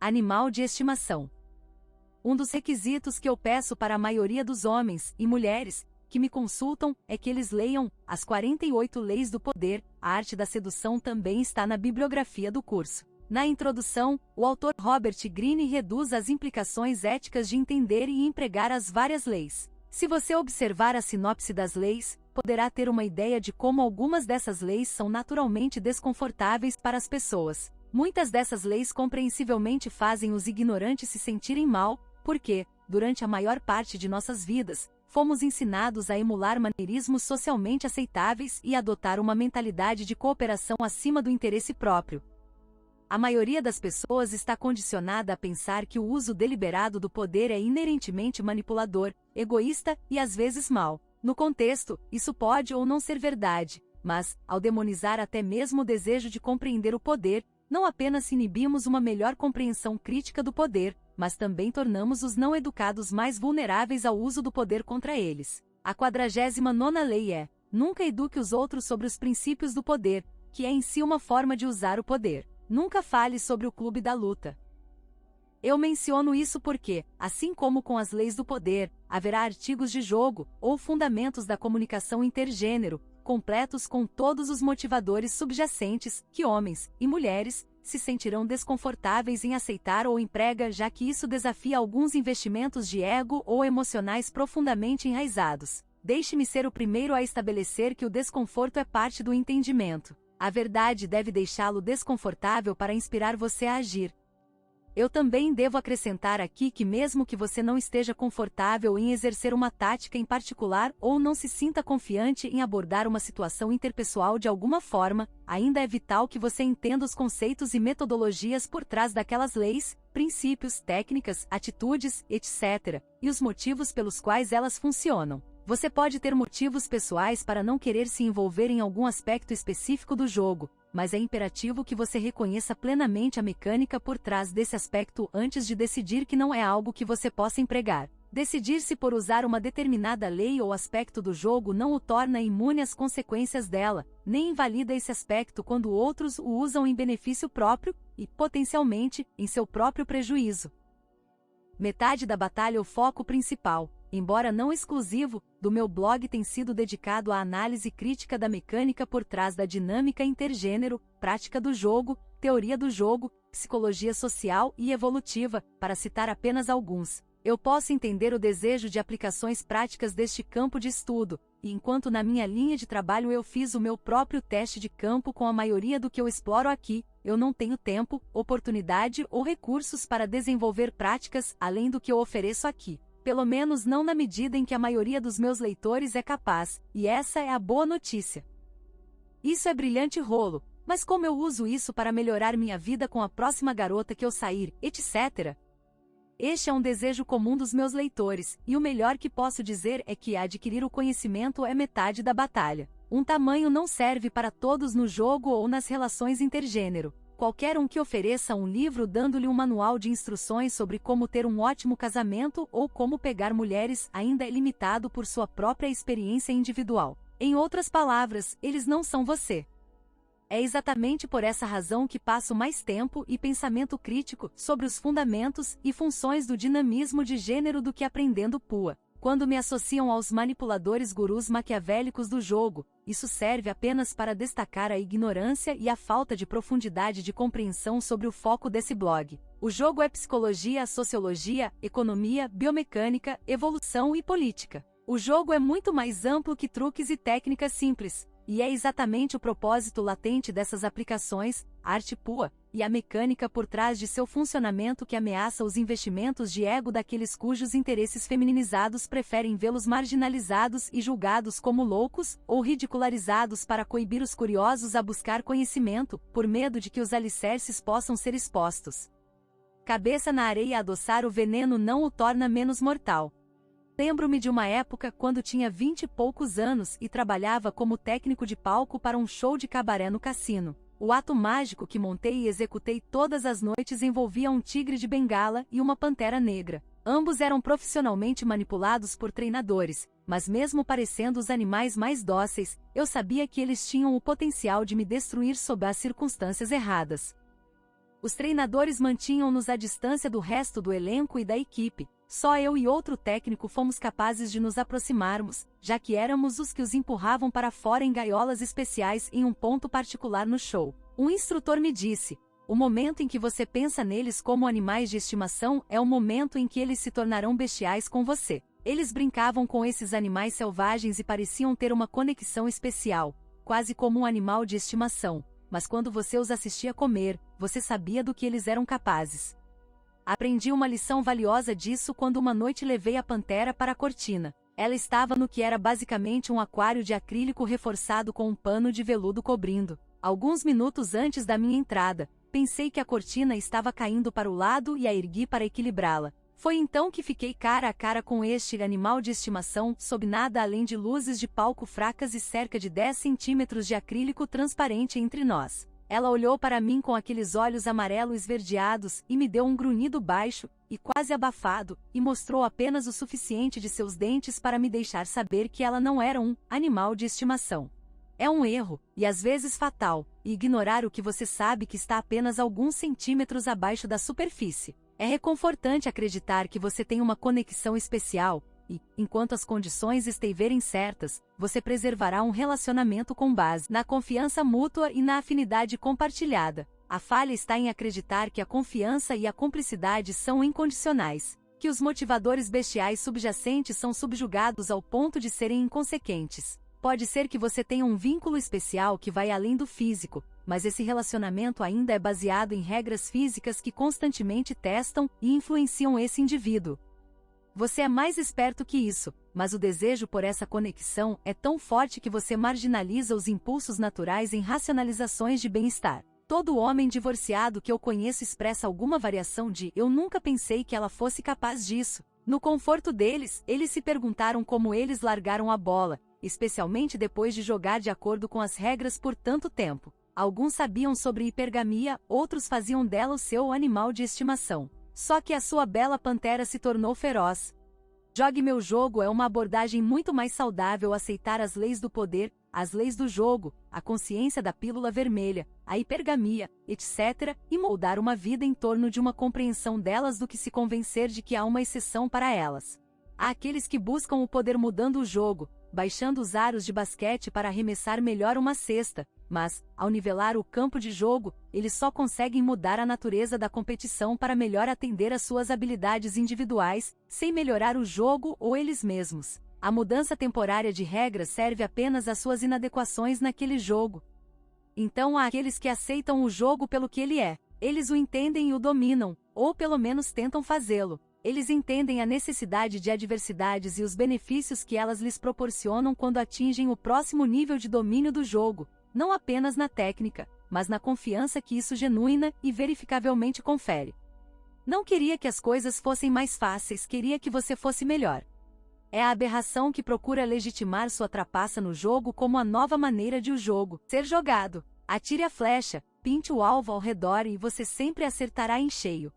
animal de estimação. Um dos requisitos que eu peço para a maioria dos homens e mulheres que me consultam é que eles leiam as 48 Leis do Poder. A arte da sedução também está na bibliografia do curso. Na introdução, o autor Robert Greene reduz as implicações éticas de entender e empregar as várias leis. Se você observar a sinopse das leis, poderá ter uma ideia de como algumas dessas leis são naturalmente desconfortáveis para as pessoas. Muitas dessas leis compreensivelmente fazem os ignorantes se sentirem mal, porque, durante a maior parte de nossas vidas, fomos ensinados a emular maneirismos socialmente aceitáveis e adotar uma mentalidade de cooperação acima do interesse próprio. A maioria das pessoas está condicionada a pensar que o uso deliberado do poder é inerentemente manipulador, egoísta e às vezes mau. No contexto, isso pode ou não ser verdade, mas, ao demonizar até mesmo o desejo de compreender o poder, não apenas inibimos uma melhor compreensão crítica do poder, mas também tornamos os não educados mais vulneráveis ao uso do poder contra eles. A 49ª lei é: nunca eduque os outros sobre os princípios do poder, que é em si uma forma de usar o poder. Nunca fale sobre o clube da luta. Eu menciono isso porque, assim como com as leis do poder, haverá artigos de jogo, ou fundamentos da comunicação intergênero, completos com todos os motivadores subjacentes, que homens e mulheres se sentirão desconfortáveis em aceitar ou emprega, já que isso desafia alguns investimentos de ego ou emocionais profundamente enraizados. Deixe-me ser o primeiro a estabelecer que o desconforto é parte do entendimento. A verdade deve deixá-lo desconfortável para inspirar você a agir. Eu também devo acrescentar aqui que mesmo que você não esteja confortável em exercer uma tática em particular ou não se sinta confiante em abordar uma situação interpessoal de alguma forma, ainda é vital que você entenda os conceitos e metodologias por trás daquelas leis, princípios, técnicas, atitudes, etc., e os motivos pelos quais elas funcionam. Você pode ter motivos pessoais para não querer se envolver em algum aspecto específico do jogo, mas é imperativo que você reconheça plenamente a mecânica por trás desse aspecto antes de decidir que não é algo que você possa empregar. Decidir-se por usar uma determinada lei ou aspecto do jogo não o torna imune às consequências dela, nem invalida esse aspecto quando outros o usam em benefício próprio e, potencialmente, em seu próprio prejuízo. Metade da batalha, o foco principal, embora não exclusivo, do meu blog tem sido dedicado à análise crítica da mecânica por trás da dinâmica intergênero, prática do jogo, teoria do jogo, psicologia social e evolutiva, para citar apenas alguns. Eu posso entender o desejo de aplicações práticas deste campo de estudo, e enquanto na minha linha de trabalho eu fiz o meu próprio teste de campo com a maioria do que eu exploro aqui, eu não tenho tempo, oportunidade ou recursos para desenvolver práticas além do que eu ofereço aqui. Pelo menos não na medida em que a maioria dos meus leitores é capaz, e essa é a boa notícia. Isso é brilhante rolo, mas como eu uso isso para melhorar minha vida com a próxima garota que eu sair, etc. Este é um desejo comum dos meus leitores, e o melhor que posso dizer é que adquirir o conhecimento é metade da batalha. Um tamanho não serve para todos no jogo ou nas relações intergênero. Qualquer um que ofereça um livro dando-lhe um manual de instruções sobre como ter um ótimo casamento ou como pegar mulheres ainda é limitado por sua própria experiência individual. Em outras palavras, eles não são você. É exatamente por essa razão que passo mais tempo e pensamento crítico sobre os fundamentos e funções do dinamismo de gênero do que aprendendo PUA. Quando me associam aos manipuladores gurus maquiavélicos do jogo, isso serve apenas para destacar a ignorância e a falta de profundidade de compreensão sobre o foco desse blog. O jogo é psicologia, sociologia, economia, biomecânica, evolução e política. O jogo é muito mais amplo que truques e técnicas simples, e é exatamente o propósito latente dessas aplicações, arte PUA, e a mecânica por trás de seu funcionamento que ameaça os investimentos de ego daqueles cujos interesses femininizados preferem vê-los marginalizados e julgados como loucos, ou ridicularizados para coibir os curiosos a buscar conhecimento, por medo de que os alicerces possam ser expostos. Cabeça na areia, adoçar o veneno não o torna menos mortal. Lembro-me de uma época quando tinha 20 e poucos anos e trabalhava como técnico de palco para um show de cabaré no cassino. O ato mágico que montei e executei todas as noites envolvia um tigre de bengala e uma pantera negra. Ambos eram profissionalmente manipulados por treinadores, mas mesmo parecendo os animais mais dóceis, eu sabia que eles tinham o potencial de me destruir sob as circunstâncias erradas. Os treinadores mantinham-nos à distância do resto do elenco e da equipe. Só eu e outro técnico fomos capazes de nos aproximarmos, já que éramos os que os empurravam para fora em gaiolas especiais em um ponto particular no show. Um instrutor me disse: o momento em que você pensa neles como animais de estimação é o momento em que eles se tornarão bestiais com você. Eles brincavam com esses animais selvagens e pareciam ter uma conexão especial, quase como um animal de estimação, mas quando você os assistia comer, você sabia do que eles eram capazes. Aprendi uma lição valiosa disso quando uma noite levei a pantera para a cortina. Ela estava no que era basicamente um aquário de acrílico reforçado com um pano de veludo cobrindo. Alguns minutos antes da minha entrada, pensei que a cortina estava caindo para o lado e a ergui para equilibrá-la. Foi então que fiquei cara a cara com este animal de estimação, sob nada além de luzes de palco fracas e cerca de 10 centímetros de acrílico transparente entre nós. Ela olhou para mim com aqueles olhos amarelo-esverdeados e me deu um grunhido baixo e quase abafado, e mostrou apenas o suficiente de seus dentes para me deixar saber que ela não era um animal de estimação. É um erro, e às vezes fatal, ignorar o que você sabe que está apenas alguns centímetros abaixo da superfície. É reconfortante acreditar que você tem uma conexão especial, e, enquanto as condições estiverem certas, você preservará um relacionamento com base na confiança mútua e na afinidade compartilhada. A falha está em acreditar que a confiança e a cumplicidade são incondicionais, que os motivadores bestiais subjacentes são subjugados ao ponto de serem inconsequentes. Pode ser que você tenha um vínculo especial que vai além do físico, mas esse relacionamento ainda é baseado em regras físicas que constantemente testam e influenciam esse indivíduo. Você é mais esperto que isso, mas o desejo por essa conexão é tão forte que você marginaliza os impulsos naturais em racionalizações de bem-estar. Todo homem divorciado que eu conheço expressa alguma variação de "eu nunca pensei que ela fosse capaz disso". No conforto deles, eles se perguntaram como eles largaram a bola, especialmente depois de jogar de acordo com as regras por tanto tempo. Alguns sabiam sobre hipergamia, outros faziam dela o seu animal de estimação. Só que a sua bela pantera se tornou feroz. Jogue meu jogo é uma abordagem muito mais saudável. Aceitar as leis do poder, as leis do jogo, a consciência da pílula vermelha, a hipergamia, etc., e moldar uma vida em torno de uma compreensão delas do que se convencer de que há uma exceção para elas. Há aqueles que buscam o poder mudando o jogo, baixando os aros de basquete para arremessar melhor uma cesta, mas, ao nivelar o campo de jogo, eles só conseguem mudar a natureza da competição para melhor atender às suas habilidades individuais, sem melhorar o jogo ou eles mesmos. A mudança temporária de regras serve apenas às suas inadequações naquele jogo. Então há aqueles que aceitam o jogo pelo que ele é. Eles o entendem e o dominam, ou pelo menos tentam fazê-lo. Eles entendem a necessidade de adversidades e os benefícios que elas lhes proporcionam quando atingem o próximo nível de domínio do jogo, não apenas na técnica, mas na confiança que isso genuína e verificavelmente confere. Não queria que as coisas fossem mais fáceis, queria que você fosse melhor. É a aberração que procura legitimar sua trapaça no jogo como a nova maneira de o jogo ser jogado. Atire a flecha, pinte o alvo ao redor e você sempre acertará em cheio.